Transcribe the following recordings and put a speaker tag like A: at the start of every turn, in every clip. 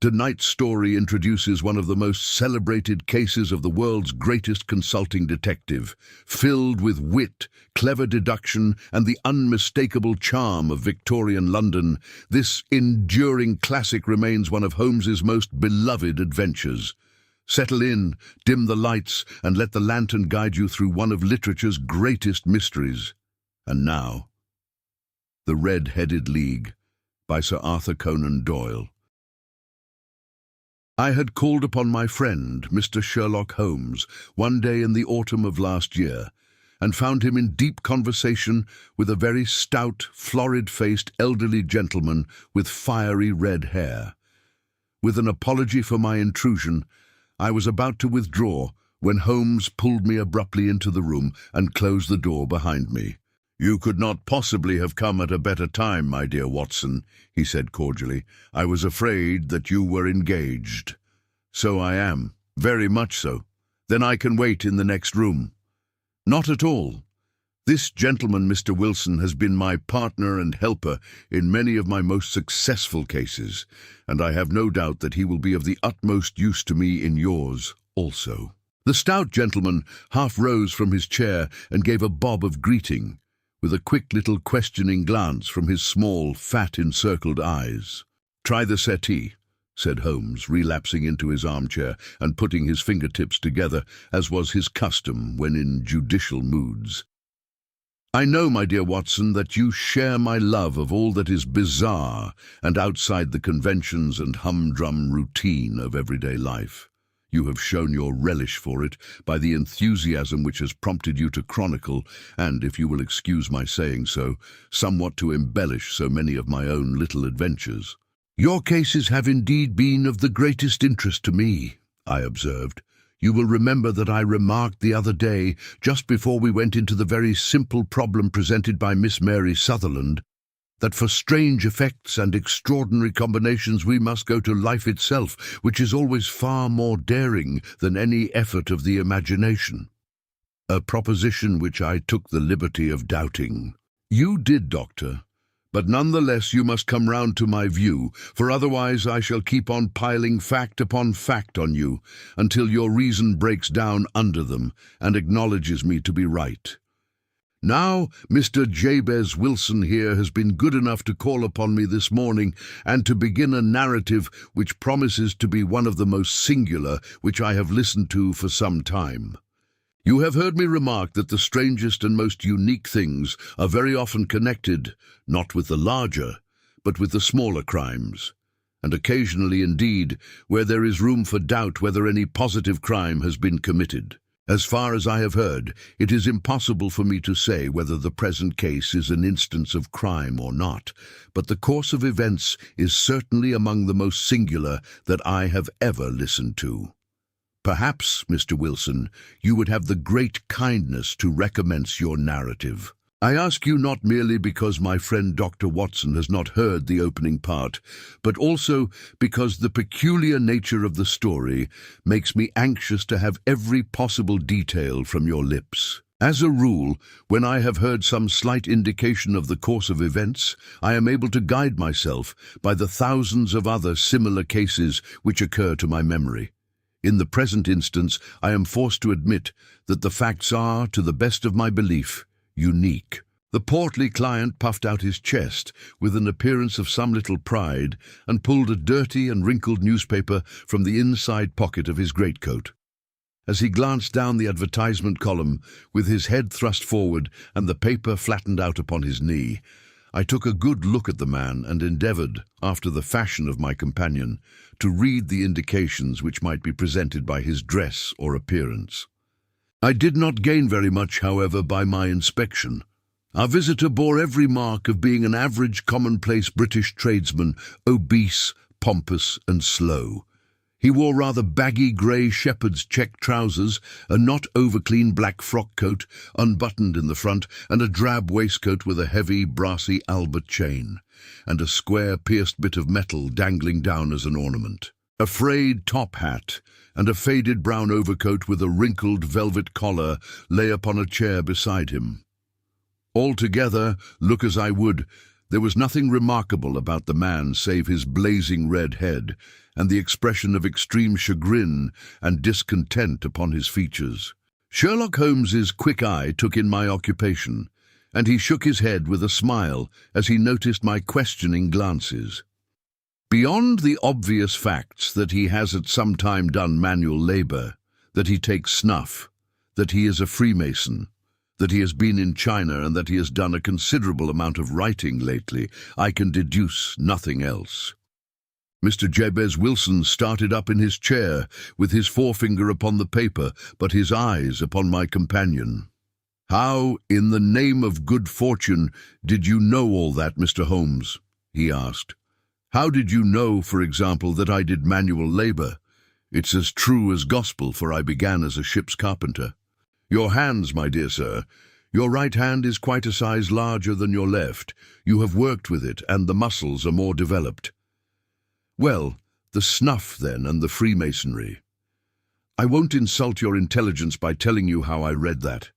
A: Tonight's story introduces one of the most celebrated cases of the world's greatest consulting detective, filled with wit, clever deduction, and the unmistakable charm of Victorian London. This enduring classic remains one of Holmes's most beloved adventures. Settle in, dim the lights, and let the lantern guide you through one of literature's greatest mysteries. And now, The Red-Headed League by Sir Arthur Conan Doyle. I had called upon my friend, Mr. Sherlock Holmes, one day in the autumn of last year, and found him in deep conversation with a very stout, florid-faced elderly gentleman with fiery red hair. With an apology for my intrusion, I was about to withdraw when Holmes pulled me abruptly into the room and closed the door behind me. "You could not possibly have come at a better time, my dear Watson," he said cordially. "I was afraid that you were engaged." "So I am, very much so. Then I can wait in the next room." "Not at all. This gentleman, Mr. Wilson, has been my partner and helper in many of my most successful cases, and I have no doubt that he will be of the utmost use to me in yours also." The stout gentleman half rose from his chair and gave a bob of greeting, with a quick little questioning glance from his small, fat-encircled eyes. "Try the settee," said Holmes, relapsing into his armchair and putting his fingertips together, as was his custom when in judicial moods. "I know, my dear Watson, that you share my love of all that is bizarre and outside the conventions and humdrum routine of everyday life. You have shown your relish for it by the enthusiasm which has prompted you to chronicle, and, if you will excuse my saying so, somewhat to embellish so many of my own little adventures." "Your cases have indeed been of the greatest interest to me," I observed. "You will remember that I remarked the other day, just before we went into the very simple problem presented by Miss Mary Sutherland, that for strange effects and extraordinary combinations we must go to life itself, which is always far more daring than any effort of the imagination." A proposition which I took the liberty of doubting. "You did, Doctor. But nonetheless you must come round to my view, for otherwise I shall keep on piling fact upon fact on you, until your reason breaks down under them and acknowledges me to be right. Now, Mr. Jabez Wilson here has been good enough to call upon me this morning and to begin a narrative which promises to be one of the most singular which I have listened to for some time. You have heard me remark that the strangest and most unique things are very often connected, not with the larger, but with the smaller crimes, and occasionally, indeed, where there is room for doubt whether any positive crime has been committed. As far as I have heard, it is impossible for me to say whether the present case is an instance of crime or not, but the course of events is certainly among the most singular that I have ever listened to. Perhaps, Mr. Wilson, you would have the great kindness to recommence your narrative. I ask you not merely because my friend Dr. Watson has not heard the opening part, but also because the peculiar nature of the story makes me anxious to have every possible detail from your lips. As a rule, when I have heard some slight indication of the course of events, I am able to guide myself by the thousands of other similar cases which occur to my memory. In the present instance, I am forced to admit that the facts are, to the best of my belief, unique." The portly client puffed out his chest with an appearance of some little pride and pulled a dirty and wrinkled newspaper from the inside pocket of his greatcoat. As he glanced down the advertisement column, with his head thrust forward and the paper flattened out upon his knee, I took a good look at the man and endeavoured, after the fashion of my companion, to read the indications which might be presented by his dress or appearance. I did not gain very much, however, by my inspection. Our visitor bore every mark of being an average commonplace British tradesman, obese, pompous and slow. He wore rather baggy grey shepherd's check trousers, a not over-clean black frock coat, unbuttoned in the front, and a drab waistcoat with a heavy, brassy Albert chain, and a square pierced bit of metal dangling down as an ornament. A frayed top hat and a faded brown overcoat with a wrinkled velvet collar lay upon a chair beside him. Altogether, look as I would, there was nothing remarkable about the man save his blazing red head and the expression of extreme chagrin and discontent upon his features. Sherlock Holmes's quick eye took in my occupation, and he shook his head with a smile as he noticed my questioning glances. Beyond the obvious facts that he has at some time done manual labor, that he takes snuff, that he is a Freemason, that he has been in China, and that he has done a considerable amount of writing lately, I can deduce nothing else. Mr. Jabez Wilson started up in his chair, with his forefinger upon the paper, but his eyes upon my companion. "How, in the name of good fortune, did you know all that, Mr. Holmes?" he asked. "How did you know, for example, that I did manual labor? It's as true as gospel, for I began as a ship's carpenter. Your hands, my dear sir. Your right hand is quite a size larger than your left. You have worked with it, and the muscles are more developed. Well, the snuff, then, and the Freemasonry. I won't insult your intelligence by telling you how I read that,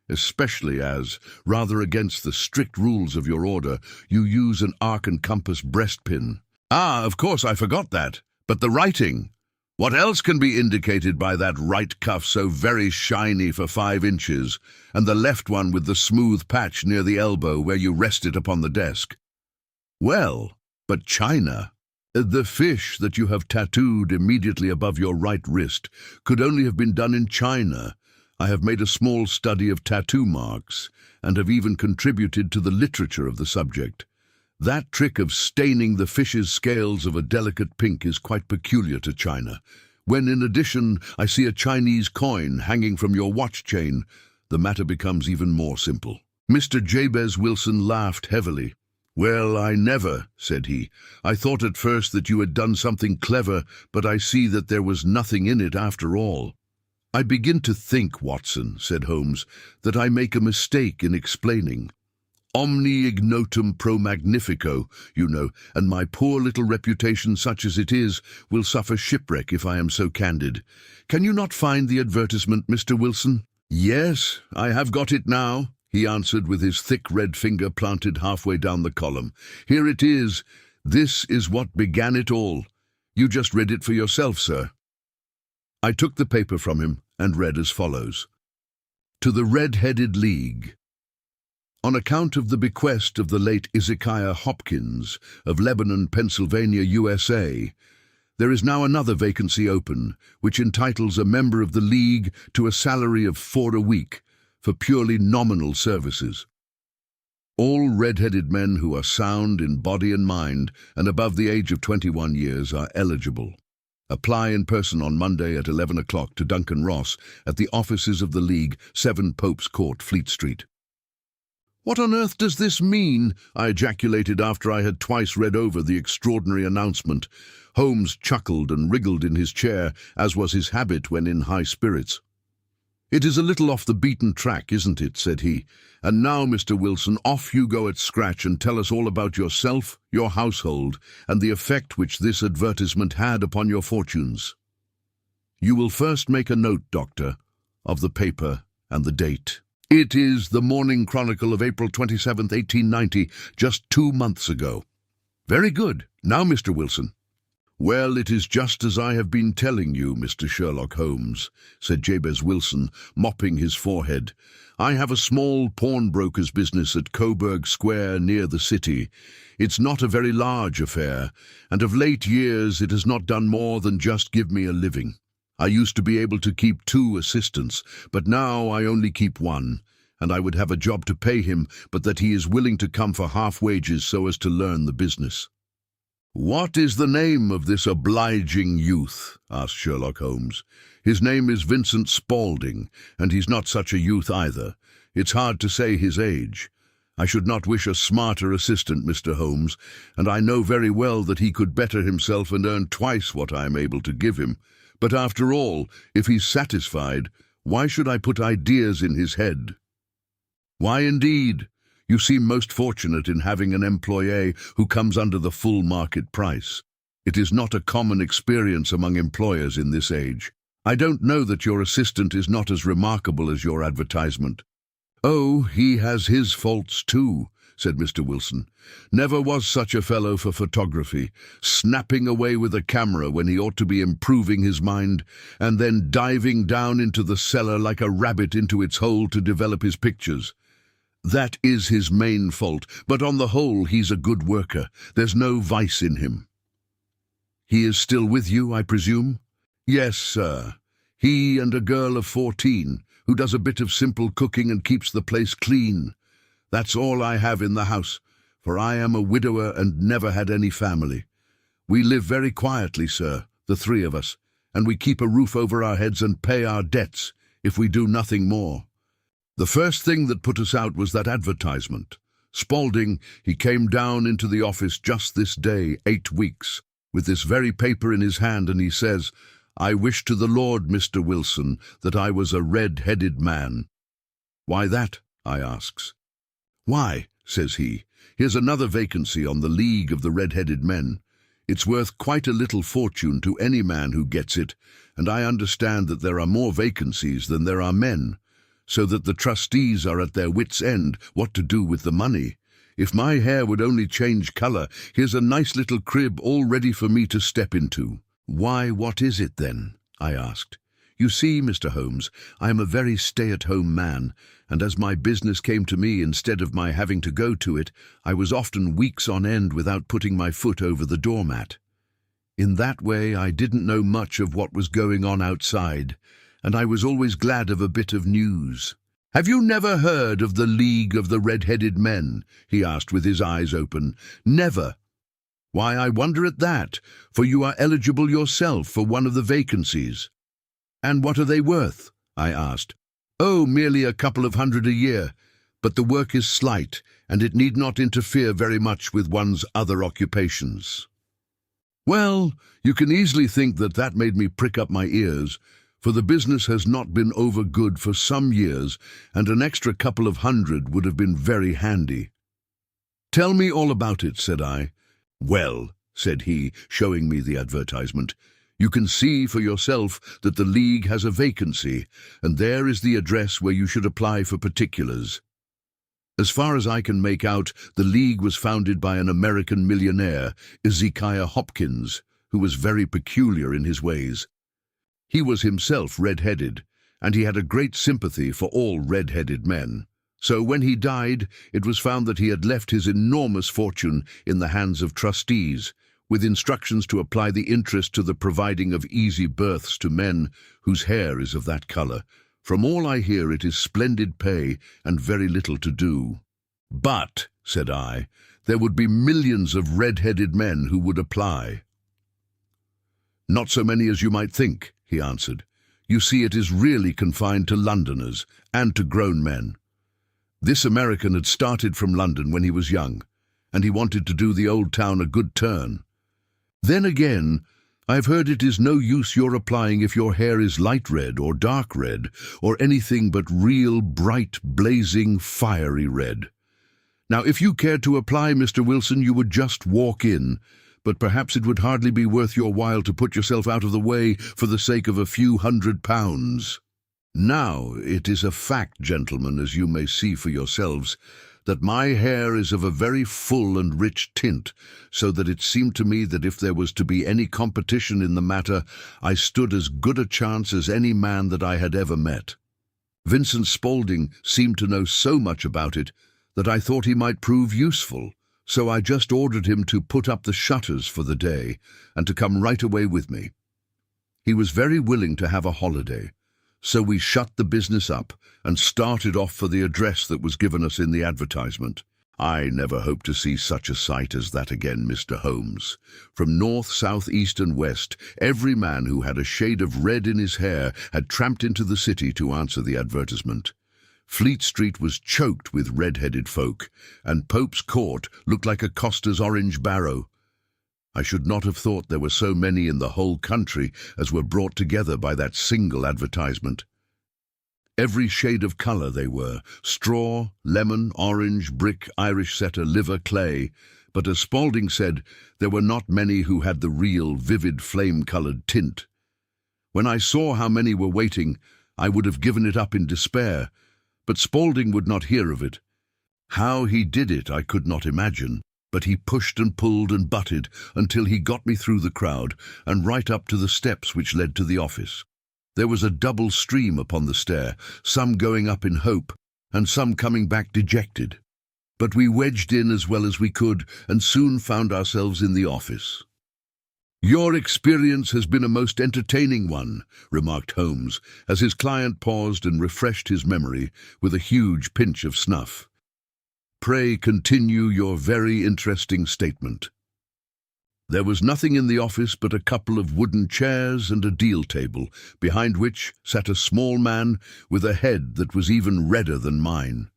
A: especially as, rather against the strict rules of your order, you use an arc and compass breastpin. Ah, of course, I forgot that. But the writing. What else can be indicated by that right cuff so very shiny for 5 inches, and the left one with the smooth patch near the elbow where you rest it upon the desk? Well, but China. The fish that you have tattooed immediately above your right wrist could only have been done in China. I have made a small study of tattoo marks, and have even contributed to the literature of the subject. That trick of staining the fish's scales of a delicate pink is quite peculiar to China. When, in addition, I see a Chinese coin hanging from your watch chain, the matter becomes even more simple." Mr. Jabez Wilson laughed heavily. "Well, I never," said he. "I thought at first that you had done something clever, but I see that there was nothing in it after all." "I begin to think, Watson," said Holmes, "that I make a mistake in explaining. Omni ignotum pro magnifico, you know, and my poor little reputation, such as it is, will suffer shipwreck if I am so candid. Can you not find the advertisement, Mr. Wilson?" "Yes, I have got it now," he answered with his thick red finger planted halfway down the column. "Here it is. This is what began it all. You just read it for yourself, sir." I took the paper from him and read as follows. "To the Red-Headed League. On account of the bequest of the late Ezekiah Hopkins of Lebanon, Pennsylvania, USA, there is now another vacancy open, which entitles a member of the League to a salary of $4 a week for purely nominal services. All red-headed men who are sound in body and mind and above the age of 21 years are eligible. Apply in person on Monday at 11 o'clock to Duncan Ross at the offices of the League, 7 Pope's Court, Fleet Street." "What on earth does this mean?" I ejaculated after I had twice read over the extraordinary announcement. Holmes chuckled and wriggled in his chair, as was his habit when in high spirits. "It is a little off the beaten track, isn't it?" said he. "And now, Mr. Wilson, off you go at scratch and tell us all about yourself, your household, and the effect which this advertisement had upon your fortunes. You will first make a note, Doctor, of the paper and the date. It is the Morning Chronicle of April 27th, 1890, just 2 months ago." "Very good. Now, Mr. Wilson." "Well, it is just as I have been telling you, Mr. Sherlock Holmes," said Jabez Wilson, mopping his forehead. "I have a small pawnbroker's business at Coburg Square near the city. It's not a very large affair, and of late years it has not done more than just give me a living. I used to be able to keep 2 assistants, but now I only keep 1, and I would have a job to pay him, but that he is willing to come for half wages so as to learn the business." "What is the name of this obliging youth?" asked Sherlock Holmes. "His name is Vincent Spaulding, and he's not such a youth either. It's hard to say his age. I should not wish a smarter assistant, Mr. Holmes, and I know very well that he could better himself and earn twice what I am able to give him. But after all, if he's satisfied, why should I put ideas in his head?" "Why indeed? You seem most fortunate in having an employee who comes under the full market price. It is not a common experience among employers in this age. I don't know that your assistant is not as remarkable as your advertisement." "Oh, he has his faults too," said Mr. Wilson. "Never was such a fellow for photography, snapping away with a camera when he ought to be improving his mind, and then diving down into the cellar like a rabbit into its hole to develop his pictures. That is his main fault, but on the whole he's a good worker. There's no vice in him." "He is still with you, I presume?" "Yes, sir. He and a girl of 14, who does a bit of simple cooking and keeps the place clean. That's all I have in the house, for I am a widower and never had any family. We live very quietly, sir, the three of us, and we keep a roof over our heads and pay our debts, if we do nothing more. The first thing that put us out was that advertisement. Spaulding, he came down into the office just this day, 8 weeks, with this very paper in his hand, and he says, 'I wish to the Lord, Mr. Wilson, that I was a red-headed man.' 'Why that?' I asks. 'Why,' says he, 'here's another vacancy on the League of the Red-Headed Men. It's worth quite a little fortune to any man who gets it, and I understand that there are more vacancies than there are men, so that the trustees are at their wits' end what to do with the money. If my hair would only change colour, here's a nice little crib all ready for me to step into.' 'Why, what is it then?' I asked. 'You see, Mr. Holmes, I am a very stay-at-home man, and as my business came to me instead of my having to go to it, I was often weeks on end without putting my foot over the doormat. In that way I didn't know much of what was going on outside, and I was always glad of a bit of news.' 'Have you never heard of the League of the Red-Headed Men?' he asked with his eyes open. 'Never? Why, I wonder at that, for you are eligible yourself for one of the vacancies.' 'And what are they worth?' I asked. 'Oh, merely a couple of hundred a year, but the work is slight, and it need not interfere very much with one's other occupations.' Well, you can easily think that that made me prick up my ears, for the business has not been over good for some years, and an extra couple of hundred would have been very handy. 'Tell me all about it,' said I. 'Well,' said he, showing me the advertisement, 'you can see for yourself that the League has a vacancy, and there is the address where you should apply for particulars. As far as I can make out, the League was founded by an American millionaire, Ezekiah Hopkins, who was very peculiar in his ways. He was himself red-headed, and he had a great sympathy for all red-headed men. So when he died, it was found that he had left his enormous fortune in the hands of trustees, with instructions to apply the interest to the providing of easy berths to men whose hair is of that colour. From all I hear, it is splendid pay and very little to do.' 'But,' said I, 'there would be millions of red-headed men who would apply.' 'Not so many as you might think,' he answered. 'You see, it is really confined to Londoners and to grown men. This American had started from London when he was young, and he wanted to do the old town a good turn. Then again, I've heard it is no use your applying if your hair is light red or dark red, or anything but real bright, blazing, fiery red. Now, if you cared to apply, Mr. Wilson, you would just walk in, but perhaps it would hardly be worth your while to put yourself out of the way for the sake of a few £100. Now, it is a fact, gentlemen, as you may see for yourselves, that my hair is of a very full and rich tint, so that it seemed to me that if there was to be any competition in the matter, I stood as good a chance as any man that I had ever met. Vincent Spaulding seemed to know so much about it that I thought he might prove useful, so I just ordered him to put up the shutters for the day and to come right away with me. He was very willing to have a holiday, so we shut the business up and started off for the address that was given us in the advertisement. I never hope to see such a sight as that again, Mr. Holmes. From north, south, east and west, every man who had a shade of red in his hair had tramped into the city to answer the advertisement. Fleet Street was choked with red-headed folk, and Pope's Court looked like a coster's orange barrow. I should not have thought there were so many in the whole country as were brought together by that single advertisement. Every shade of colour they were, straw, lemon, orange, brick, Irish setter, liver, clay, but as Spaulding said, there were not many who had the real, vivid, flame-coloured tint. When I saw how many were waiting, I would have given it up in despair, but Spaulding would not hear of it. How he did it I could not imagine, but he pushed and pulled and butted until he got me through the crowd and right up to the steps which led to the office. There was a double stream upon the stair, some going up in hope and some coming back dejected. But we wedged in as well as we could and soon found ourselves in the office. "Your experience has been a most entertaining one," remarked Holmes, as his client paused and refreshed his memory with a huge pinch of snuff. "Pray continue your very interesting statement." There was nothing in the office but a couple of wooden chairs and a deal table, behind which sat a small man with a head that was even redder than mine.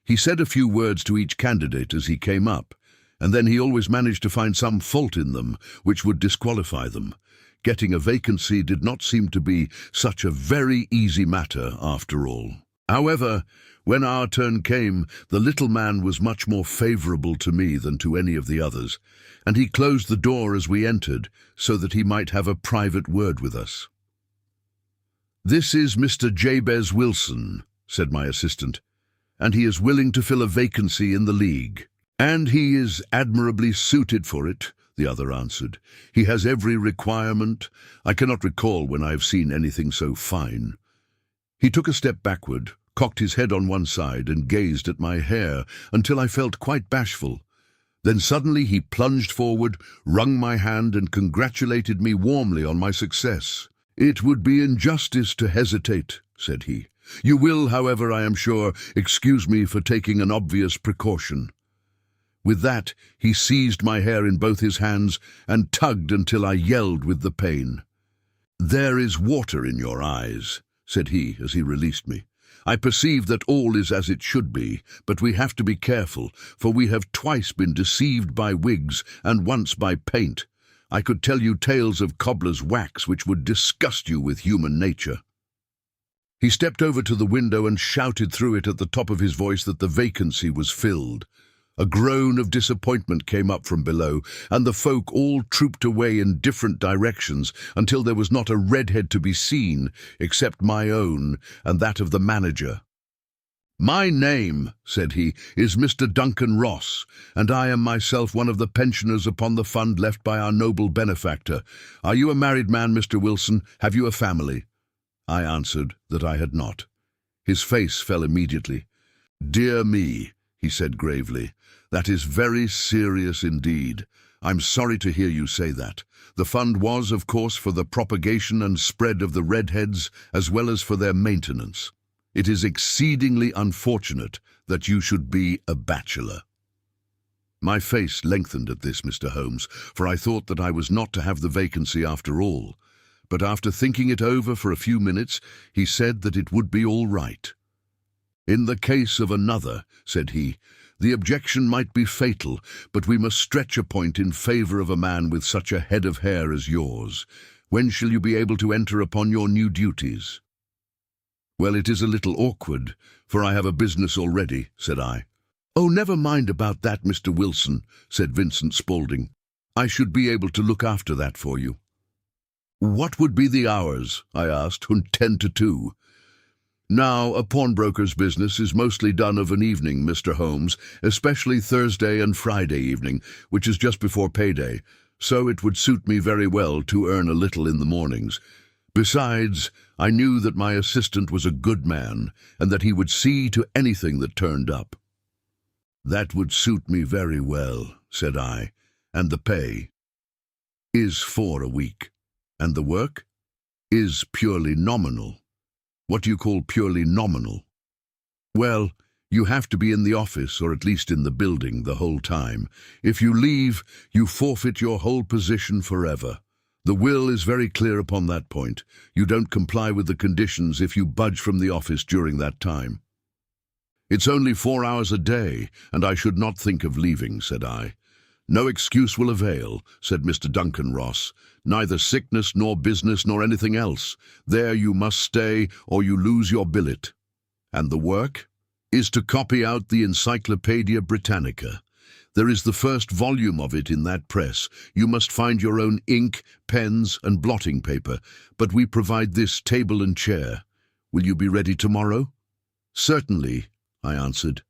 A: He said a few words to each candidate as he came up, and then he always managed to find some fault in them which would disqualify them. Getting a vacancy did not seem to be such a very easy matter after all. However, when our turn came, the little man was much more favourable to me than to any of the others, and he closed the door as we entered so that he might have a private word with us. "This is Mr. Jabez Wilson," said my assistant, "and he is willing to fill a vacancy in the League." "And he is admirably suited for it," the other answered. "He has every requirement. I cannot recall when I have seen anything so fine." He took a step backward, cocked his head on one side, and gazed at my hair until I felt quite bashful. Then suddenly he plunged forward, wrung my hand, and congratulated me warmly on my success. "It would be injustice to hesitate," said he. "You will, however, I am sure, excuse me for taking an obvious precaution." With that, he seized my hair in both his hands and tugged until I yelled with the pain. "There is water in your eyes," said he as he released me. "I perceive that all is as it should be, but we have to be careful, for we have twice been deceived by wigs and once by paint. I could tell you tales of cobbler's wax which would disgust you with human nature." He stepped over to the window and shouted through it at the top of his voice that the vacancy was filled. A groan of disappointment came up from below, and the folk all trooped away in different directions until there was not a redhead to be seen, except my own and that of the manager. "My name," said he, "is Mr. Duncan Ross, and I am myself one of the pensioners upon the fund left by our noble benefactor. Are you a married man, Mr. Wilson? Have you a family?" I answered that I had not. His face fell immediately. "Dear me," he said gravely, "that is very serious indeed. I'm sorry to hear you say that. The fund was, of course, for the propagation and spread of the redheads, as well as for their maintenance. It is exceedingly unfortunate that you should be a bachelor." My face lengthened at this, Mr. Holmes, for I thought that I was not to have the vacancy after all. But after thinking it over for a few minutes, he said that it would be all right. "In the case of another," said he, "the objection might be fatal, but we must stretch a point in favour of a man with such a head of hair as yours. When shall you be able to enter upon your new duties?" "Well, it is a little awkward, for I have a business already," said I. "Oh, never mind about that, Mr. Wilson," said Vincent Spaulding. "I should be able to look after that for you." "What would be the hours?" I asked. 10 to 2. "Now, a pawnbroker's business is mostly done of an evening, Mr. Holmes, especially Thursday and Friday evening, which is just before payday, so it would suit me very well to earn a little in the mornings. Besides, I knew that my assistant was a good man, and that he would see to anything that turned up." "That would suit me very well," said I. "And the pay?" "Is 4 a week." "And the work?" "Is purely nominal." "What do you call purely nominal?" "Well, you have to be in the office, or at least in the building, the whole time. If you leave, you forfeit your whole position forever. The will is very clear upon that point. You don't comply with the conditions if you budge from the office during that time." "It's only 4 hours a day, and I should not think of leaving," said I. "No excuse will avail," said Mr. Duncan Ross. "Neither sickness nor business nor anything else. There you must stay, or you lose your billet." "And the work?" "Is to copy out the Encyclopaedia Britannica. There is the first volume of it in that press. You must find your own ink, pens, and blotting paper, but we provide this table and chair. Will you be ready tomorrow?" "Certainly," I answered.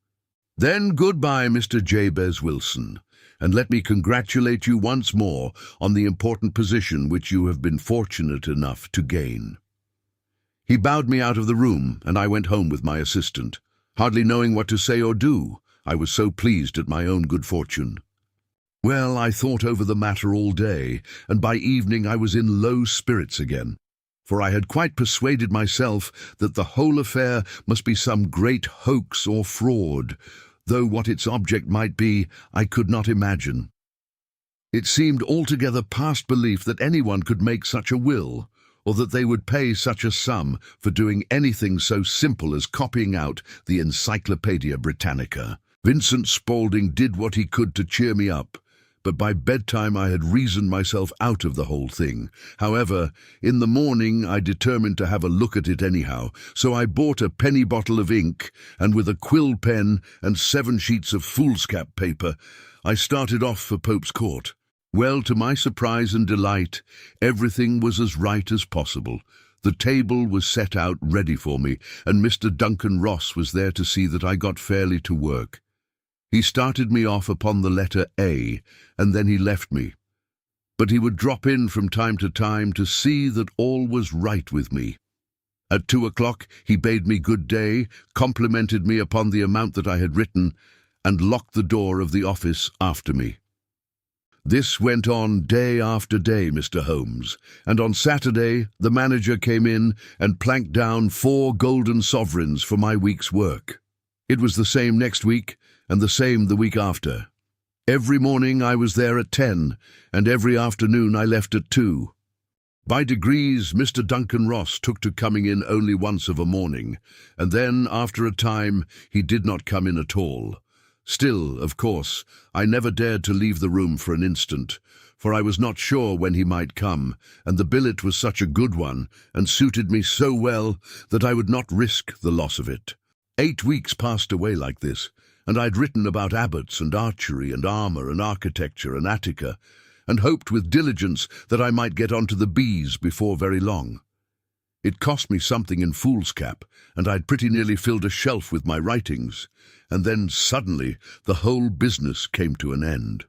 A: Then goodbye, Mr. Jabez Wilson, and let me congratulate you once more on the important position which you have been fortunate enough to gain." He bowed me out of the room, and I went home with my assistant, hardly knowing what to say or do. I was so pleased at my own good fortune. Well, I thought over the matter all day, and by evening I was in low spirits again, for I had quite persuaded myself that the whole affair must be some great hoax or fraud, though what its object might be I could not imagine. It seemed altogether past belief that anyone could make such a will, or that they would pay such a sum for doing anything so simple as copying out the Encyclopaedia Britannica. Vincent Spaulding did what he could to cheer me up, but by bedtime I had reasoned myself out of the whole thing. However, in the morning I determined to have a look at it anyhow, so I bought a penny bottle of ink, and with a quill pen and 7 sheets of foolscap paper, I started off for Pope's Court. Well, to my surprise and delight, everything was as right as possible. The table was set out ready for me, and Mr. Duncan Ross was there to see that I got fairly to work. He started me off upon the letter A, and then he left me. But he would drop in from time to see that all was right with me. At 2 o'clock he bade me good day, complimented me upon the amount that I had written, and locked the door of the office after me. This went on day after day, Mr. Holmes, and on Saturday the manager came in and planked down 4 golden sovereigns for my week's work. It was the same next week, and the same the week after. Every morning I was there at 10, and every afternoon I left at 2. By degrees, Mr. Duncan Ross took to coming in only once of a morning, and then, after a time, he did not come in at all. Still, of course, I never dared to leave the room for an instant, for I was not sure when he might come, and the billet was such a good one, and suited me so well, that I would not risk the loss of it. 8 weeks passed away like this, and I'd written about abbots and archery and armour and architecture and Attica, and hoped with diligence that I might get on to the B's before very long. It cost me something in foolscap, and I'd pretty nearly filled a shelf with my writings, and then suddenly the whole business came to an end.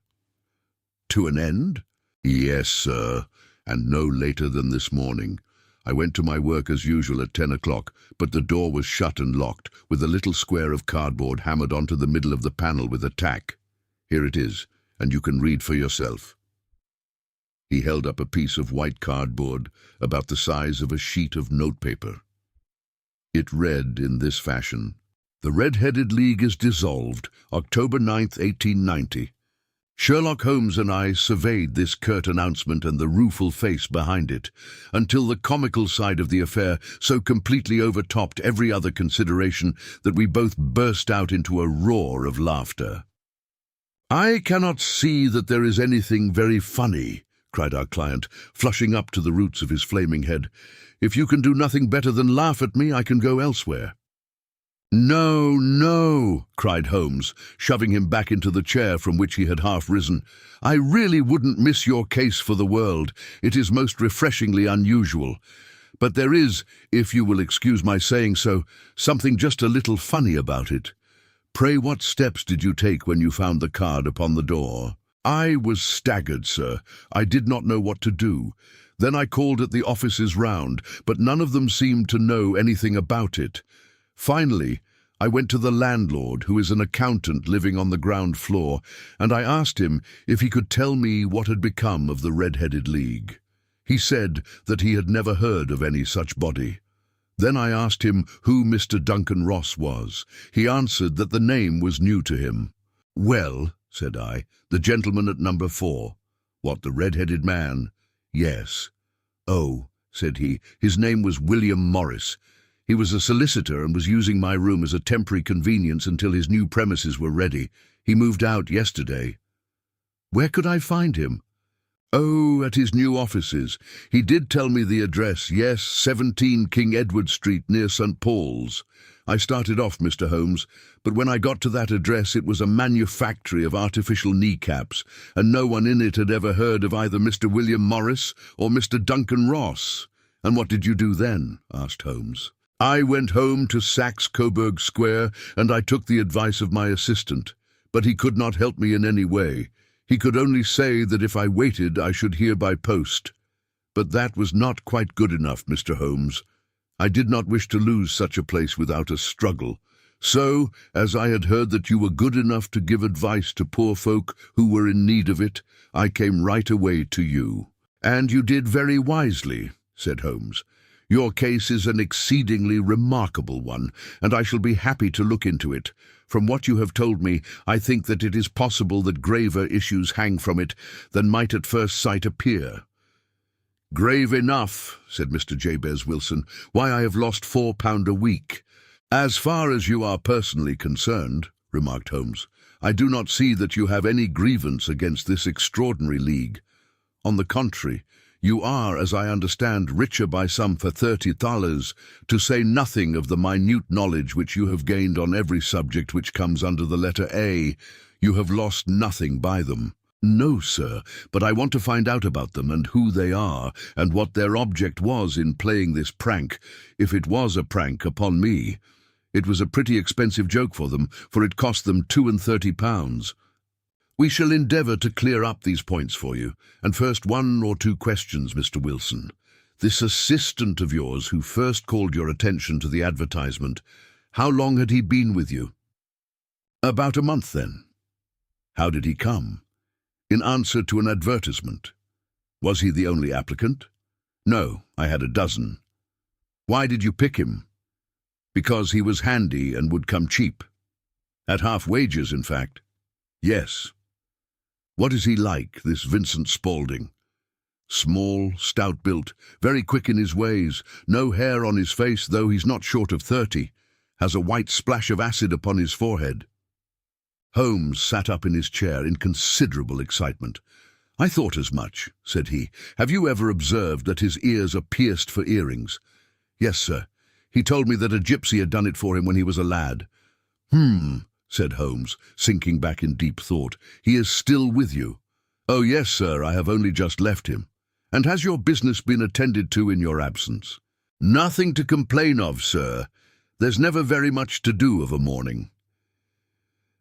A: To an end? Yes, sir, and no later than this morning. I went to my work as usual at 10 o'clock, but the door was shut and locked, with a little square of cardboard hammered onto the middle of the panel with a tack. Here it is, and you can read for yourself. He held up a piece of white cardboard about the size of a sheet of notepaper. It read in this fashion: "The Red-Headed League is dissolved, October 9th, 1890. Sherlock Holmes and I surveyed this curt announcement and the rueful face behind it, until the comical side of the affair so completely overtopped every other consideration that we both burst out into a roar of laughter. "I cannot see that there is anything very funny," cried our client, flushing up to the roots of his flaming head. "If you can do nothing better than laugh at me, I can go elsewhere." "No, no," cried Holmes, shoving him back into the chair from which he had half risen. "I really wouldn't miss your case for the world. It is most refreshingly unusual. But there is, if you will excuse my saying so, something just a little funny about it. Pray, what steps did you take when you found the card upon the door?" "I was staggered, sir. I did not know what to do. Then I called at the offices round, but none of them seemed to know anything about it. Finally, I went to the landlord, who is an accountant living on the ground floor, and I asked him if he could tell me what had become of the Red-Headed League. He said that he had never heard of any such body. Then I asked him who Mr. Duncan Ross was. He answered that the name was new to him. "Well," said I, "the gentleman at number 4. "What, the red-headed man?" "Yes." "Oh," said he, "his name was William Morris. He was a solicitor and was using my room as a temporary convenience until his new premises were ready. He moved out yesterday." "Where could I find him?" "Oh, at his new offices. He did tell me the address, yes, 17 King Edward Street near St. Paul's. I started off, Mr. Holmes, but when I got to that address it was a manufactory of artificial kneecaps, and no one in it had ever heard of either Mr. William Morris or Mr. Duncan Ross." "And what did you do then?" asked Holmes. I went home to Saxe-Coburg Square, and I took the advice of my assistant, but he could not help me in any way. He could only say that if I waited I should hear by post. But that was not quite good enough, Mr. Holmes. I did not wish to lose such a place without a struggle. So, as I had heard that you were good enough to give advice to poor folk who were in need of it, I came right away to you. And you did very wisely, said Holmes. Your case is an exceedingly remarkable one, and I shall be happy to look into it. From what you have told me, I think that it is possible that graver issues hang from it than might at first sight appear. Grave enough, said Mr. Jabez Wilson. Why, I have lost £4 a week. As far as you are personally concerned, remarked Holmes, I do not see that you have any grievance against this extraordinary league. On the contrary, you are, as I understand, richer by some for $30, to say nothing of the minute knowledge which you have gained on every subject which comes under the letter A. You have lost nothing by them. No, sir, but I want to find out about them and who they are, and what their object was in playing this prank, if it was a prank, upon me. It was a pretty expensive joke for them, for it cost them £32. We shall endeavour to clear up these points for you, and first 1 or 2 questions, Mr. Wilson. This assistant of yours who first called your attention to the advertisement, how long had he been with you? About a month, then. How did he come? In answer to an advertisement. Was he the only applicant? No, I had a dozen. Why did you pick him? Because he was handy and would come cheap. At half wages, in fact. Yes. What is he like, this Vincent Spaulding? Small, stout-built, very quick in his ways, no hair on his face, though he's not short of 30, has a white splash of acid upon his forehead. Holmes sat up in his chair in considerable excitement. I thought as much, said he. Have you ever observed that his ears are pierced for earrings? Yes, sir. He told me that a gypsy had done it for him when he was a lad. Said Holmes, sinking back in deep thought. He is still with you? Oh, yes, sir, I have only just left him. And has your business been attended to in your absence? Nothing to complain of, sir. There's never very much to do of a morning.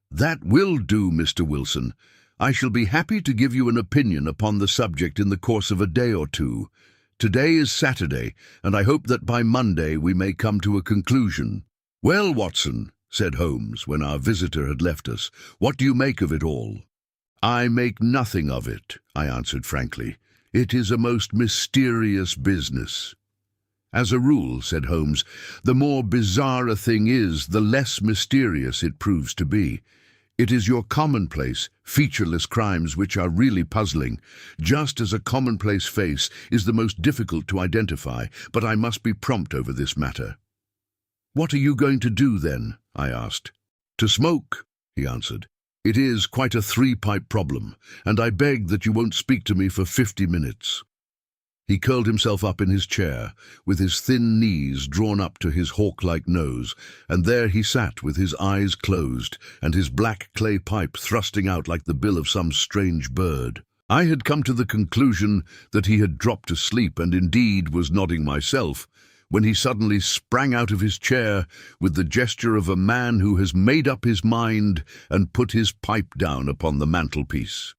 A: That will do, Mr. Wilson. I shall be happy to give you an opinion upon the subject in the course of a day or two. Today is Saturday, and I hope that by Monday we may come to a conclusion. Well, Watson, said Holmes, when our visitor had left us, what do you make of it all? I make nothing of it, I answered frankly. It is a most mysterious business. As a rule, said Holmes, the more bizarre a thing is, the less mysterious it proves to be. It is your commonplace, featureless crimes which are really puzzling, just as a commonplace face is the most difficult to identify, but I must be prompt over this matter. What are you going to do, then? I asked. To smoke, he answered. It is quite a 3-pipe problem, and I beg that you won't speak to me for 50 minutes. He curled himself up in his chair, with his thin knees drawn up to his hawk-like nose, and there he sat with his eyes closed and his black clay pipe thrusting out like the bill of some strange bird. I had come to the conclusion that he had dropped asleep, and indeed was nodding myself, when he suddenly sprang out of his chair with the gesture of a man who has made up his mind and put his pipe down upon the mantelpiece.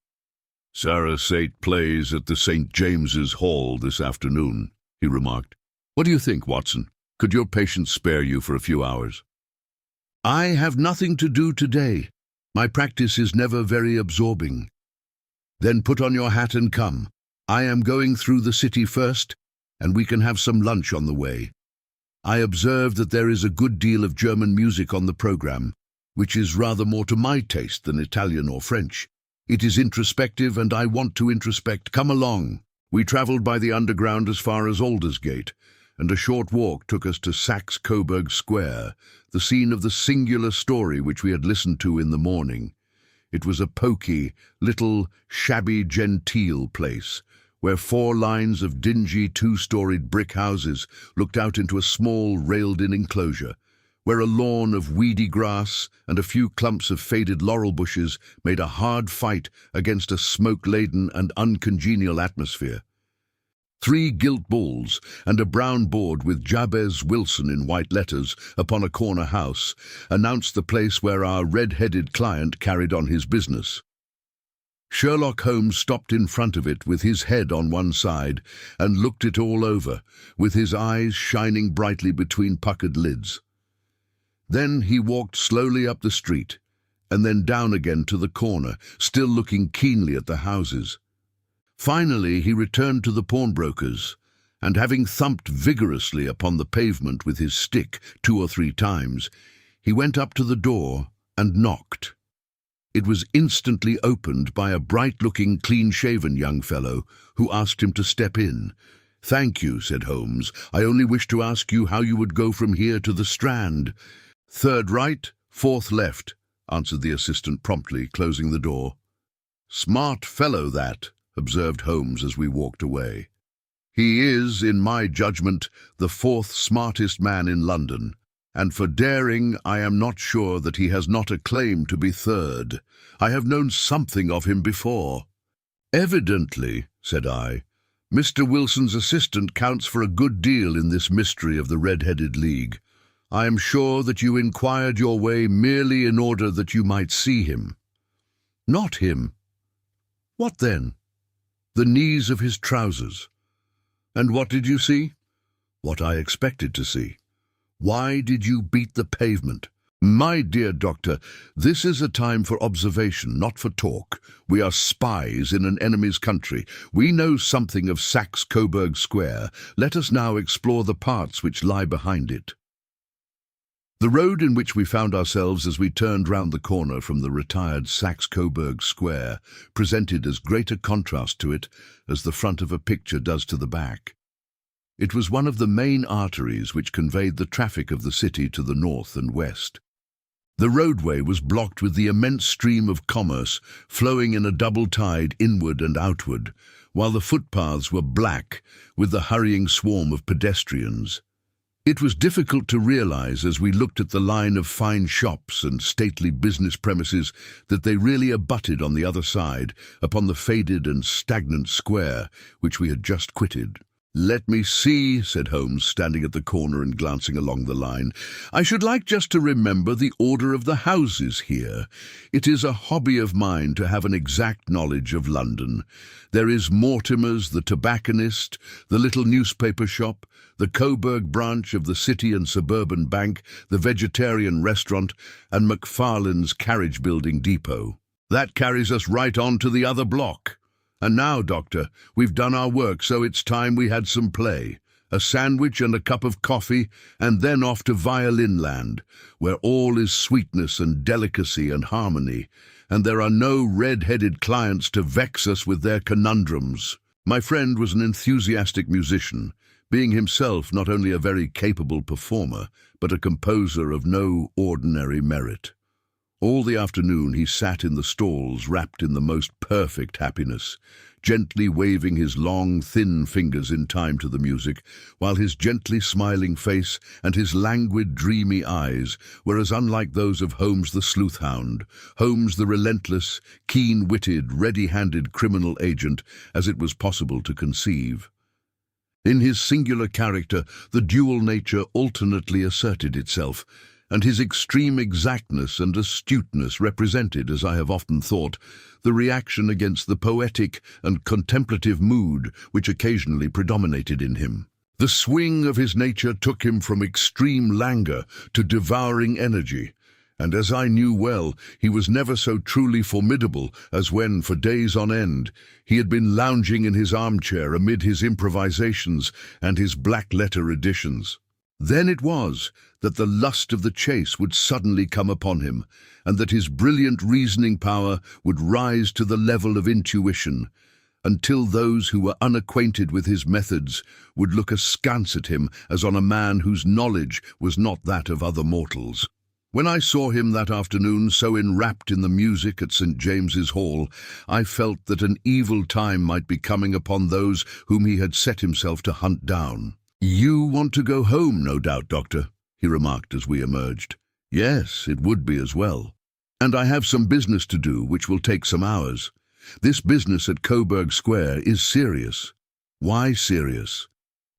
A: Sarah Sate plays at the St. James's Hall this afternoon, he remarked. What do you think, Watson? Could your patient spare you for a few hours? I have nothing to do today. My practice is never very absorbing. Then put on your hat and come. I am going through the city first, and we can have some lunch on the way. I observe that there is a good deal of German music on the program, which is rather more to my taste than Italian or French. It is introspective, and I want to introspect. Come along. We travelled by the underground as far as Aldersgate, and a short walk took us to Saxe-Coburg Square, the scene of the singular story which we had listened to in the morning. It was a poky, little, shabby, genteel place, where 4 lines of dingy 2-storied brick houses looked out into a small railed-in enclosure, where a lawn of weedy grass and a few clumps of faded laurel bushes made a hard fight against a smoke-laden and uncongenial atmosphere. 3 gilt balls and a brown board with Jabez Wilson in white letters upon a corner house announced the place where our red-headed client carried on his business. Sherlock Holmes stopped in front of it with his head on one side and looked it all over, with his eyes shining brightly between puckered lids. Then he walked slowly up the street, and then down again to the corner, still looking keenly at the houses. Finally he returned to the pawnbroker's, and having thumped vigorously upon the pavement with his stick 2 or 3 times, he went up to the door and knocked. It was instantly opened by a bright-looking, clean-shaven young fellow who asked him to step in. "Thank you," said Holmes. "I only wish to ask you how you would go from here to the Strand." "3rd right, 4th left," answered the assistant promptly, closing the door. "Smart fellow that," observed Holmes as we walked away. "He is, in my judgment, the 4th smartest man in London, and for daring I am not sure that he has not a claim to be 3rd. I have known something of him before." "Evidently," said I, "Mr. Wilson's assistant counts for a good deal in this mystery of the Red-Headed League. I am sure that you inquired your way merely in order that you might see him." "Not him." "What then?" "The knees of his trousers." "And what did you see?" "What I expected to see." "Why did you beat the pavement?" "My dear doctor, this is a time for observation, not for talk. We are spies in an enemy's country. We know something of Saxe-Coburg Square. Let us now explore the parts which lie behind it." The road in which we found ourselves as we turned round the corner from the retired Saxe-Coburg Square presented as great a contrast to it as the front of a picture does to the back. It was one of the main arteries which conveyed the traffic of the city to the north and west. The roadway was blocked with the immense stream of commerce flowing in a double tide inward and outward, while the footpaths were black with the hurrying swarm of pedestrians. It was difficult to realize as we looked at the line of fine shops and stately business premises that they really abutted on the other side upon the faded and stagnant square which we had just quitted. "Let me see," said Holmes, standing at the corner and glancing along the line. "I should like just to remember the order of the houses here. It is a hobby of mine to have an exact knowledge of London. There is Mortimer's, the tobacconist, the little newspaper shop, the Coburg branch of the City and Suburban Bank, the vegetarian restaurant, and McFarlane's carriage-building depot. That carries us right on to the other block. And now, Doctor, we've done our work, so it's time we had some play. A sandwich and a cup of coffee, and then off to Violin Land, where all is sweetness and delicacy and harmony, and there are no red-headed clients to vex us with their conundrums." My friend was an enthusiastic musician, being himself not only a very capable performer, but a composer of no ordinary merit. All the afternoon he sat in the stalls wrapped in the most perfect happiness, gently waving his long, thin fingers in time to the music, while his gently smiling face and his languid, dreamy eyes were as unlike those of Holmes the sleuth-hound, Holmes the relentless, keen-witted, ready-handed criminal agent, as it was possible to conceive. In his singular character, the dual nature alternately asserted itself, and his extreme exactness and astuteness represented, as I have often thought, the reaction against the poetic and contemplative mood which occasionally predominated in him. The swing of his nature took him from extreme languor to devouring energy, and as I knew well, he was never so truly formidable as when, for days on end, he had been lounging in his armchair amid his improvisations and his black-letter editions. Then it was that the lust of the chase would suddenly come upon him, and that his brilliant reasoning power would rise to the level of intuition, until those who were unacquainted with his methods would look askance at him as on a man whose knowledge was not that of other mortals. When I saw him that afternoon so enwrapped in the music at St. James's Hall, I felt that an evil time might be coming upon those whom he had set himself to hunt down. "You want to go home, no doubt, Doctor," he remarked as we emerged. "Yes, it would be as well. And I have some business to do which will take some hours. This business at Coburg Square is serious." Why serious?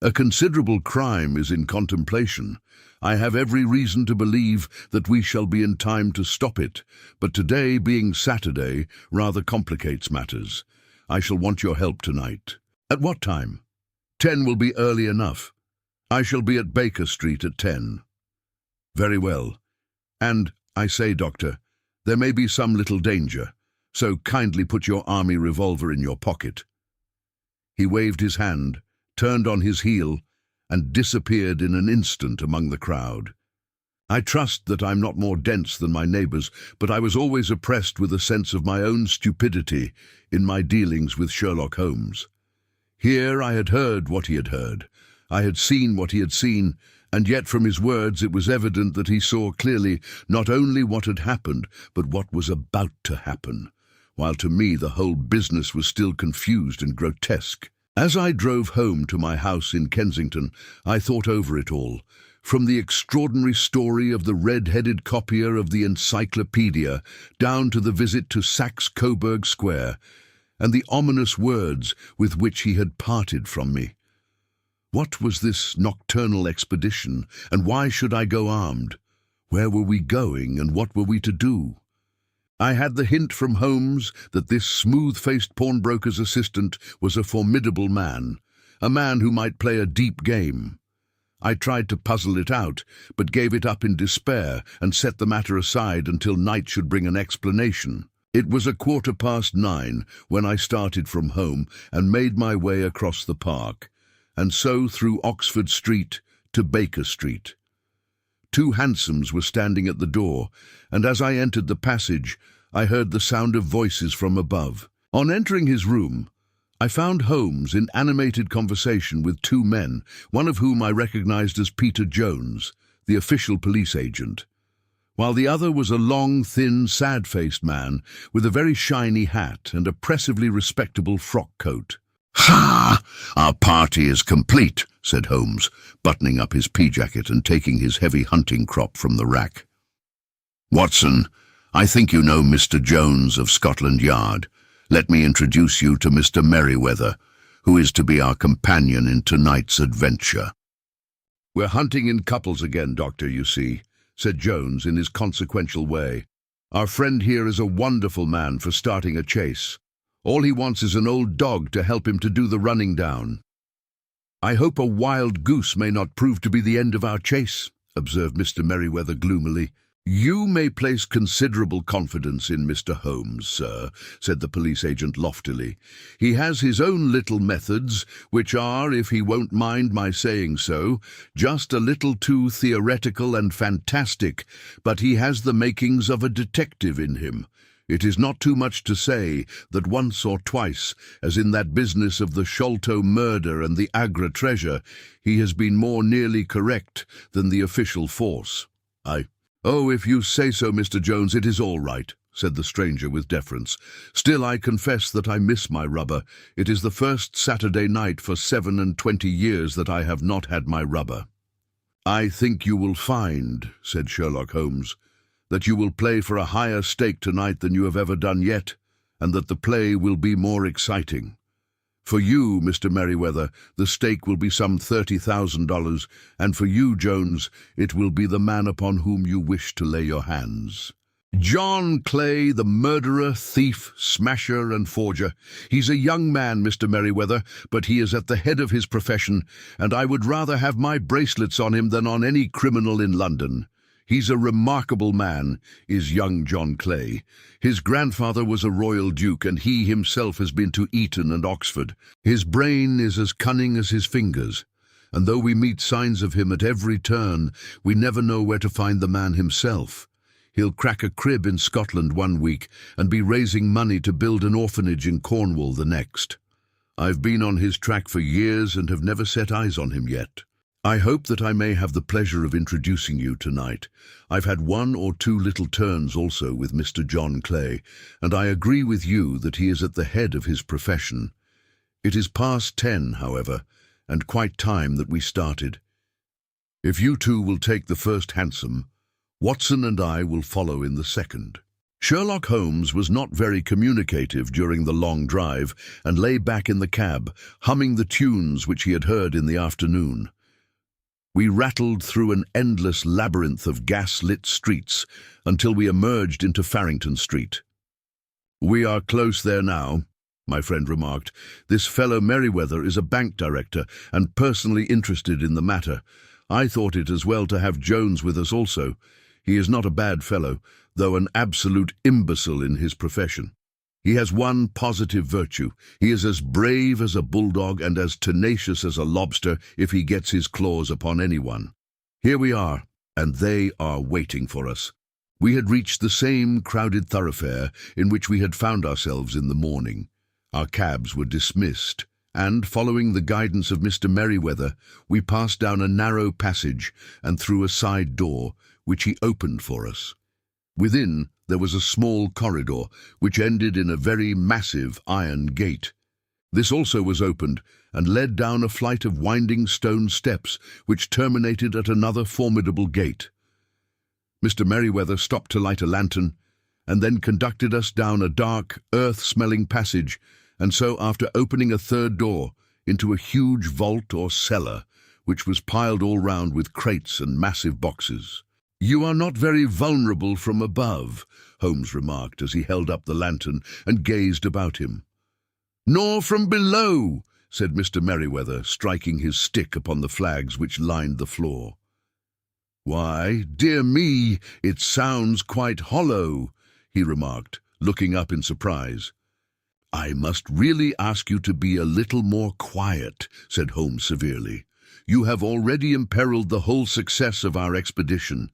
A: A considerable crime is in contemplation. I have every reason to believe that we shall be in time to stop it, but today, being Saturday, rather complicates matters. I shall want your help tonight. At what time? 10 will be early enough. I shall be at Baker Street at 10. Very well. And, I say, Doctor, there may be some little danger, so kindly put your army revolver in your pocket. He waved his hand, turned on his heel, and disappeared in an instant among the crowd. I trust that I'm not more dense than my neighbours, but I was always oppressed with a sense of my own stupidity in my dealings with Sherlock Holmes. Here I had heard what he had heard. I had seen what he had seen, and yet from his words it was evident that he saw clearly not only what had happened, but what was about to happen, while to me the whole business was still confused and grotesque. As I drove home to my house in Kensington, I thought over it all, from the extraordinary story of the red-headed copier of the encyclopedia down to the visit to Saxe-Coburg Square, and the ominous words with which he had parted from me. What was this nocturnal expedition, and why should I go armed? Where were we going, and what were we to do? I had the hint from Holmes that this smooth-faced pawnbroker's assistant was a formidable man, a man who might play a deep game. I tried to puzzle it out, but gave it up in despair and set the matter aside until night should bring an explanation. It was 9:15 when I started from home and made my way across the park, and so through Oxford Street to Baker Street. 2 hansoms were standing at the door, and as I entered the passage, I heard the sound of voices from above. On entering his room, I found Holmes in animated conversation with 2 men, one of whom I recognized as Peter Jones, the official police agent, while the other was a long, thin, sad-faced man with a very shiny hat and oppressively respectable frock coat. "Ha! Our party is complete," said Holmes, buttoning up his pea-jacket and taking his heavy hunting crop from the rack. "Watson, I think you know Mr. Jones of Scotland Yard. Let me introduce you to Mr. Merryweather, who is to be our companion in tonight's adventure." "We're hunting in couples again, Doctor, you see," said Jones in his consequential way. "Our friend here is a wonderful man for starting a chase. All he wants is an old dog to help him to do the running down." "I hope a wild goose may not prove to be the end of our chase," observed Mr. Merryweather gloomily. "You may place considerable confidence in Mr. Holmes, sir," said the police agent loftily. "He has his own little methods, which are, if he won't mind my saying so, just a little too theoretical and fantastic, but he has the makings of a detective in him. It is not too much to say that once or twice, as in that business of the Sholto murder and the Agra treasure, he has been more nearly correct than the official force." "Oh, if you say so, Mr. Jones, it is all right," said the stranger with deference. "Still, I confess that I miss my rubber. It is the first Saturday night for 27 years that I have not had my rubber." "I think you will find," said Sherlock Holmes, "that you will play for a higher stake tonight than you have ever done yet, and that the play will be more exciting. For you, Mr. Merryweather, the stake will be some $30,000, and for you, Jones, it will be the man upon whom you wish to lay your hands. John Clay, the murderer, thief, smasher, and forger. He's a young man, Mr. Merryweather, but he is at the head of his profession, and I would rather have my bracelets on him than on any criminal in London. He's a remarkable man, is young John Clay. His grandfather was a royal duke, and he himself has been to Eton and Oxford. His brain is as cunning as his fingers, and though we meet signs of him at every turn, we never know where to find the man himself. He'll crack a crib in Scotland one week and be raising money to build an orphanage in Cornwall the next. I've been on his track for years and have never set eyes on him yet. I hope that I may have the pleasure of introducing you tonight. I've had 1 or 2 little turns also with Mr. John Clay, and I agree with you that he is at the head of his profession. It is past 10, however, and quite time that we started. If you two will take the first hansom, Watson and I will follow in the second." Sherlock Holmes was not very communicative during the long drive and lay back in the cab, humming the tunes which he had heard in the afternoon. We rattled through an endless labyrinth of gas-lit streets until we emerged into Farrington Street. "We are close there now," my friend remarked. "This fellow Merryweather is a bank director and personally interested in the matter. I thought it as well to have Jones with us also. He is not a bad fellow, though an absolute imbecile in his profession. He has one positive virtue. He is as brave as a bulldog and as tenacious as a lobster if he gets his claws upon anyone. Here we are, and they are waiting for us." We had reached the same crowded thoroughfare in which we had found ourselves in the morning. Our cabs were dismissed, and, following the guidance of Mr. Merryweather, we passed down a narrow passage and through a side door, which he opened for us. Within, there was a small corridor, which ended in a very massive iron gate. This also was opened, and led down a flight of winding stone steps, which terminated at another formidable gate. Mr. Merryweather stopped to light a lantern, and then conducted us down a dark, earth-smelling passage, and so, after opening a third door, into a huge vault or cellar, which was piled all round with crates and massive boxes. "You are not very vulnerable from above," Holmes remarked as he held up the lantern and gazed about him. "Nor from below," said Mr. Merryweather, striking his stick upon the flags which lined the floor. "Why, dear me, it sounds quite hollow," he remarked, looking up in surprise. "I must really ask you to be a little more quiet," said Holmes severely. "You have already imperiled the whole success of our expedition.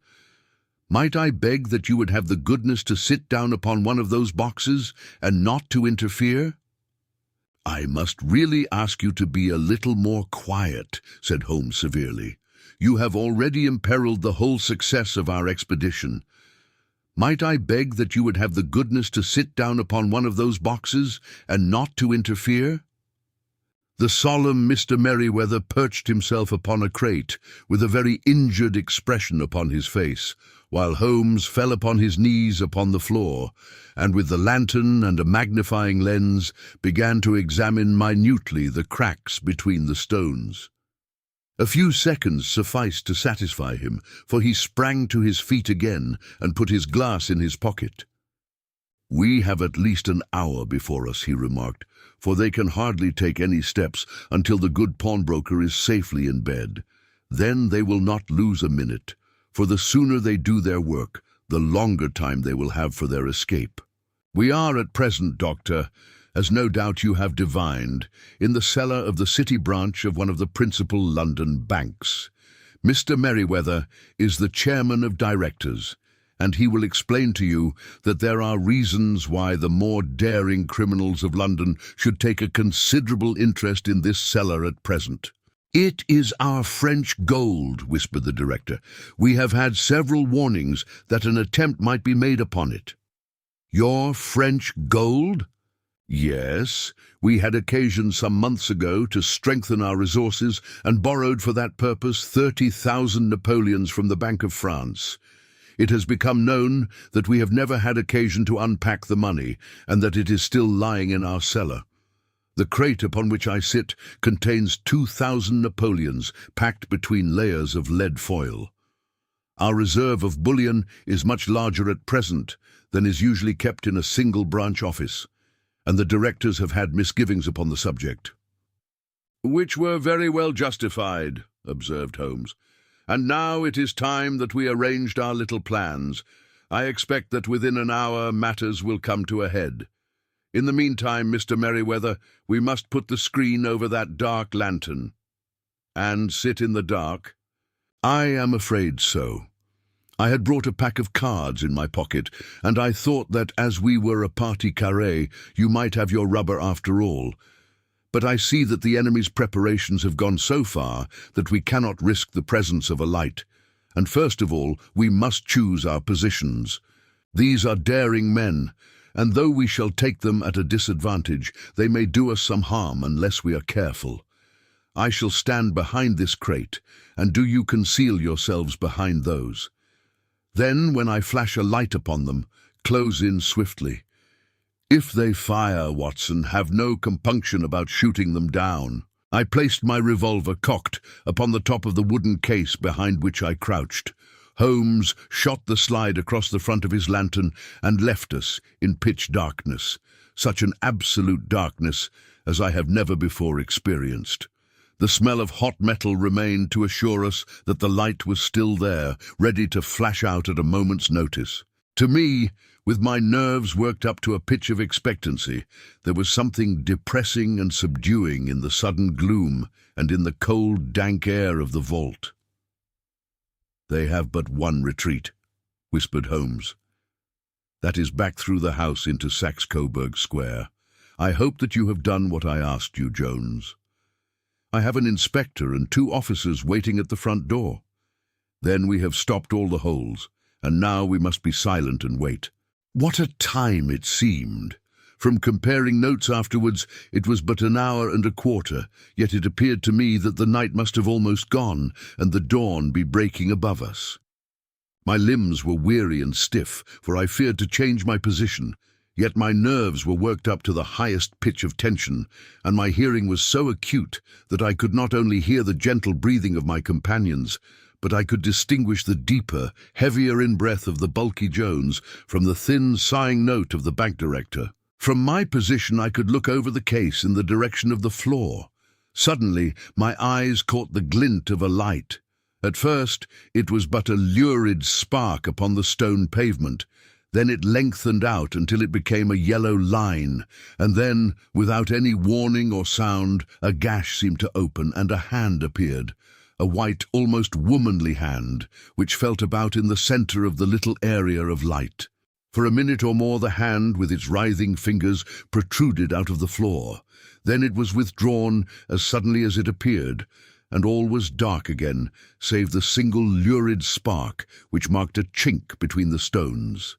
A: Might I beg that you would have the goodness to sit down upon one of those boxes and not to interfere?" "I must really ask you to be a little more quiet," said Holmes severely. "You have already imperiled the whole success of our expedition. Might I beg that you would have the goodness to sit down upon one of those boxes and not to interfere?" The solemn Mr. Merryweather perched himself upon a crate with a very injured expression upon his face, while Holmes fell upon his knees upon the floor, and with the lantern and a magnifying lens began to examine minutely the cracks between the stones. A few seconds sufficed to satisfy him, for he sprang to his feet again and put his glass in his pocket. "We have at least an hour before us," he remarked, "for they can hardly take any steps until the good pawnbroker is safely in bed. Then they will not lose a minute, for the sooner they do their work, the longer time they will have for their escape. We are at present, Doctor, as no doubt you have divined, in the cellar of the city branch of one of the principal London banks. Mr. Merryweather is the chairman of directors, and he will explain to you that there are reasons why the more daring criminals of London should take a considerable interest in this cellar at present." "It is our French gold," whispered the director. "We have had several warnings that an attempt might be made upon it." "Your French gold?" "Yes, we had occasion some months ago to strengthen our resources and borrowed for that purpose 30,000 Napoleons from the Bank of France. It has become known that we have never had occasion to unpack the money, and that it is still lying in our cellar. The crate upon which I sit contains 2,000 Napoleons packed between layers of lead foil. Our reserve of bullion is much larger at present than is usually kept in a single branch office, and the directors have had misgivings upon the subject." "Which were very well justified," observed Holmes. "And now it is time that we arranged our little plans. I expect that within an hour matters will come to a head. In the meantime, Mr. Merryweather, we must put the screen over that dark lantern." "And sit in the dark?" "I am afraid so. I had brought a pack of cards in my pocket, and I thought that as we were a partie carrée, you might have your rubber after all. But I see that the enemy's preparations have gone so far that we cannot risk the presence of a light, and first of all we must choose our positions. These are daring men, and though we shall take them at a disadvantage, they may do us some harm unless we are careful. I shall stand behind this crate, and do you conceal yourselves behind those. Then, when I flash a light upon them, close in swiftly. If they fire, Watson, have no compunction about shooting them down. I placed my revolver cocked upon the top of the wooden case behind which I crouched. Holmes shot the slide across the front of his lantern and left us in pitch darkness, such an absolute darkness as I have never before experienced. The smell of hot metal remained to assure us that the light was still there, ready to flash out at a moment's notice. To me, with my nerves worked up to a pitch of expectancy, there was something depressing and subduing in the sudden gloom and in the cold, dank air of the vault. "They have but one retreat," whispered Holmes. "That is back through the house into Saxe-Coburg Square. I hope that you have done what I asked you, Jones. I have an inspector and 2 officers waiting at the front door. Then we have stopped all the holes, and now we must be silent and wait." What a time it seemed! From comparing notes afterwards, it was but an hour and a quarter, yet it appeared to me that the night must have almost gone, and the dawn be breaking above us. My limbs were weary and stiff, for I feared to change my position, yet my nerves were worked up to the highest pitch of tension, and my hearing was so acute that I could not only hear the gentle breathing of my companions, but I could distinguish the deeper, heavier in-breath of the bulky Jones from the thin, sighing note of the bank director. From my position I could look over the case in the direction of the floor. Suddenly my eyes caught the glint of a light. At first it was but a lurid spark upon the stone pavement. Then it lengthened out until it became a yellow line, and then, without any warning or sound, a gash seemed to open and a hand appeared. A white, almost womanly hand, which felt about in the center of the little area of light. For a minute or more the hand, with its writhing fingers, protruded out of the floor. Then it was withdrawn as suddenly as it appeared, and all was dark again, save the single lurid spark which marked a chink between the stones.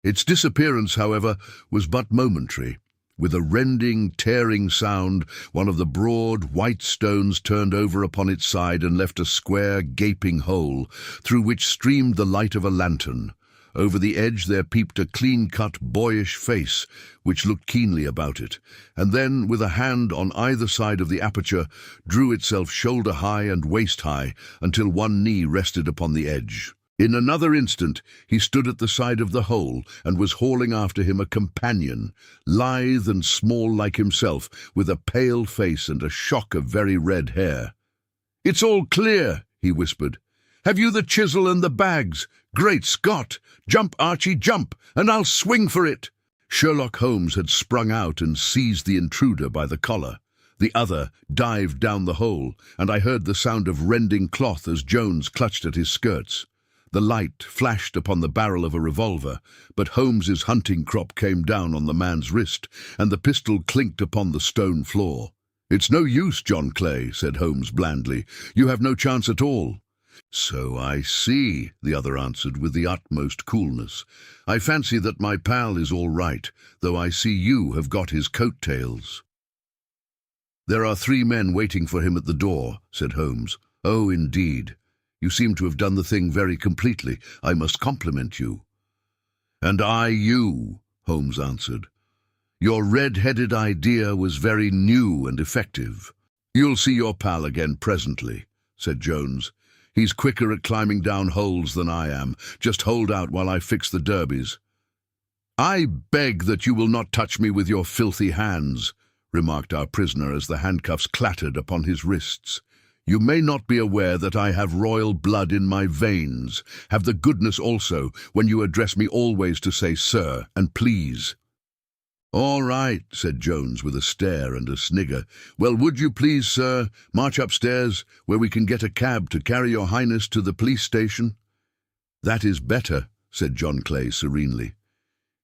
A: Its disappearance, however, was but momentary. With a rending, tearing sound, one of the broad, white stones turned over upon its side and left a square, gaping hole, through which streamed the light of a lantern. Over the edge there peeped a clean-cut, boyish face, which looked keenly about it, and then, with a hand on either side of the aperture, drew itself shoulder-high and waist-high until one knee rested upon the edge. In another instant he stood at the side of the hole and was hauling after him a companion, lithe and small like himself, with a pale face and a shock of very red hair. "It's all clear," he whispered. "Have you the chisel and the bags? Great Scott! Jump, Archie, jump, and I'll swing for it!" Sherlock Holmes had sprung out and seized the intruder by the collar. The other dived down the hole, and I heard the sound of rending cloth as Jones clutched at his skirts. The light flashed upon the barrel of a revolver, but Holmes's hunting crop came down on the man's wrist, and the pistol clinked upon the stone floor. "It's no use, John Clay," said Holmes blandly. "You have no chance at all." "So I see," the other answered with the utmost coolness. "I fancy that my pal is all right, though I see you have got his coat-tails." "There are 3 men waiting for him at the door," said Holmes. "Oh, indeed. You seem to have done the thing very completely. I must compliment you." "And I you," Holmes answered. "Your red-headed idea was very new and effective." "You'll see your pal again presently," said Jones. "He's quicker at climbing down holes than I am. Just hold out while I fix the derbies." "I beg that you will not touch me with your filthy hands," remarked our prisoner as the handcuffs clattered upon his wrists. "You may not be aware that I have royal blood in my veins. Have the goodness also, when you address me, always to say sir and please." "All right," said Jones with a stare and a snigger. "Well, would you please, sir, march upstairs, where we can get a cab to carry your highness to the police station?" "That is better," said John Clay serenely.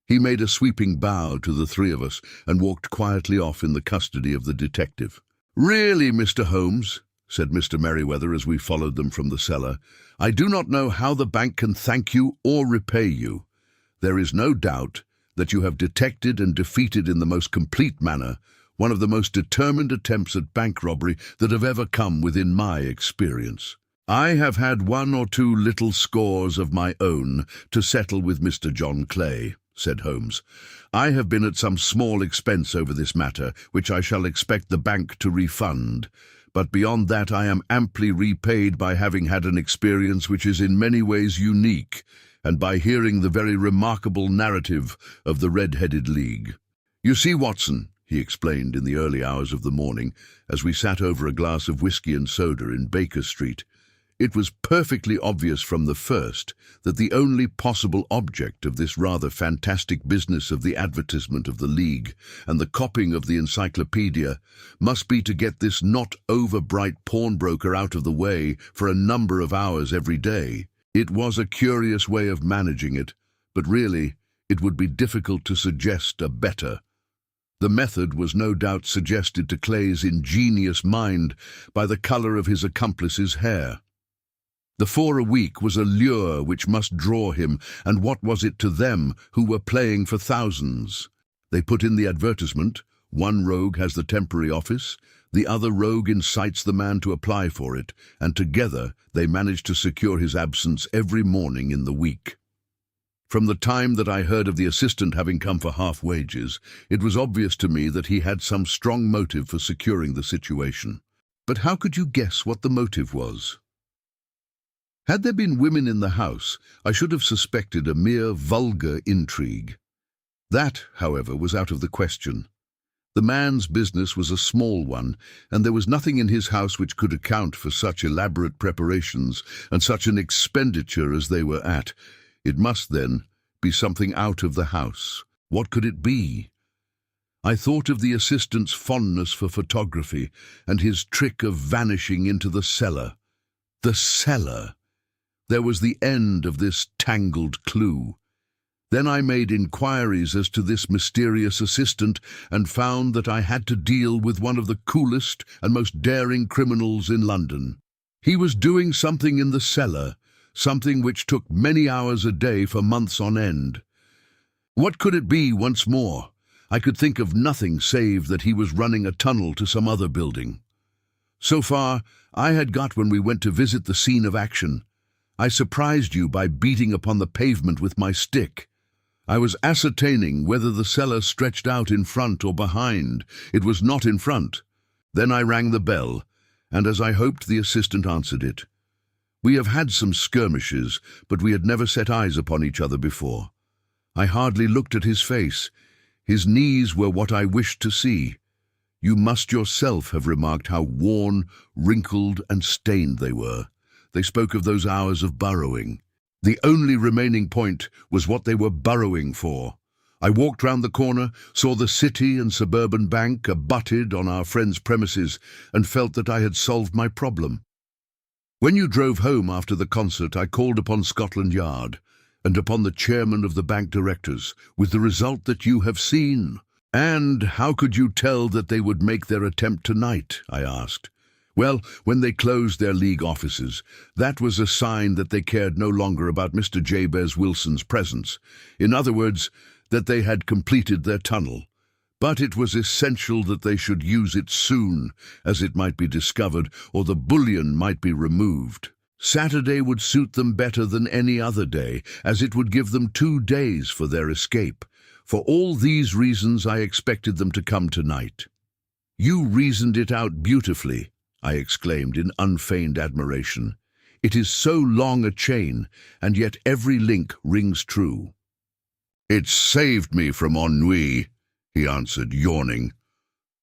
A: He made a sweeping bow to the 3 of us and walked quietly off in the custody of the detective. "Really, Mr. Holmes," said Mr. Merryweather as we followed them from the cellar, "I do not know how the bank can thank you or repay you. There is no doubt that you have detected and defeated in the most complete manner one of the most determined attempts at bank robbery that have ever come within my experience. "I have had one or two little scores of my own to settle with Mr. John Clay," said Holmes. "I have been at some small expense over this matter, which I shall expect the bank to refund. But beyond that I am amply repaid by having had an experience which is in many ways unique, and by hearing the very remarkable narrative of the Red-Headed League. You see, Watson," he explained in the early hours of the morning, as we sat over a glass of whisky and soda in Baker Street, "it was perfectly obvious from the first that the only possible object of this rather fantastic business of the advertisement of the League and the copying of the encyclopedia must be to get this not over-bright pawnbroker out of the way for a number of hours every day. It was a curious way of managing it, but really it would be difficult to suggest a better. The method was no doubt suggested to Clay's ingenious mind by the colour of his accomplice's hair. The 4 a week was a lure which must draw him, and what was it to them who were playing for thousands? They put in the advertisement, one rogue has the temporary office, the other rogue incites the man to apply for it, and together they managed to secure his absence every morning in the week. From the time that I heard of the assistant having come for half wages, it was obvious to me that he had some strong motive for securing the situation. But how could you guess what the motive was? Had there been women in the house, I should have suspected a mere vulgar intrigue. That, however, was out of the question. The man's business was a small one, and there was nothing in his house which could account for such elaborate preparations and such an expenditure as they were at. It must, then, be something out of the house. What could it be? I thought of the assistant's fondness for photography and his trick of vanishing into the cellar. The cellar! There was the end of this tangled clue. Then I made inquiries as to this mysterious assistant and found that I had to deal with one of the coolest and most daring criminals in London. He was doing something in the cellar, something which took many hours a day for months on end. What could it be once more? I could think of nothing save that he was running a tunnel to some other building. So far, I had got when we went to visit the scene of action. I surprised you by beating upon the pavement with my stick. I was ascertaining whether the cellar stretched out in front or behind. It was not in front. Then I rang the bell, and as I hoped, the assistant answered it. We have had some skirmishes, but we had never set eyes upon each other before. I hardly looked at his face. His knees were what I wished to see. You must yourself have remarked how worn, wrinkled, and stained they were. They spoke of those hours of burrowing. The only remaining point was what they were burrowing for. I walked round the corner, saw the City and Suburban Bank abutted on our friend's premises, and felt that I had solved my problem. When you drove home after the concert, I called upon Scotland Yard and upon the chairman of the bank directors, with the result that you have seen. And how could you tell that they would make their attempt tonight? I asked. Well, when they closed their League offices, that was a sign that they cared no longer about Mr. Jabez Wilson's presence. In other words, that they had completed their tunnel. But it was essential that they should use it soon, as it might be discovered, or the bullion might be removed. Saturday would suit them better than any other day, as it would give them 2 days for their escape. For all these reasons I expected them to come tonight. You reasoned it out beautifully, I exclaimed in unfeigned admiration. It is so long a chain, and yet every link rings true. It saved me from ennui, he answered, yawning.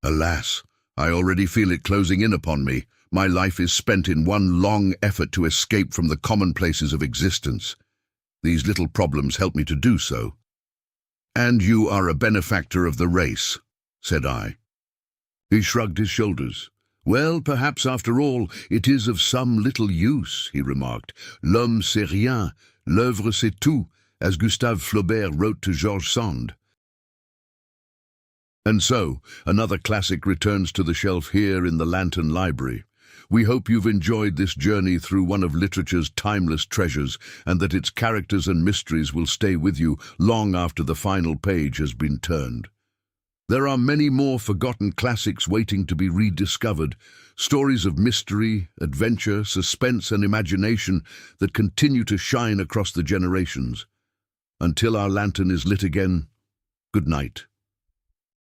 A: Alas, I already feel it closing in upon me. My life is spent in one long effort to escape from the commonplaces of existence. These little problems help me to do so. And you are a benefactor of the race, said I. He shrugged his shoulders. Well, perhaps after all, it is of some little use, he remarked. L'homme c'est rien, l'œuvre c'est tout, as Gustave Flaubert wrote to George Sand. And so, another classic returns to the shelf here in the Lantern Library. We hope you've enjoyed this journey through one of literature's timeless treasures, and that its characters and mysteries will stay with you long after the final page has been turned. There are many more forgotten classics waiting to be rediscovered, stories of mystery, adventure, suspense, and imagination that continue to shine across the generations. Until our lantern is lit again, good night.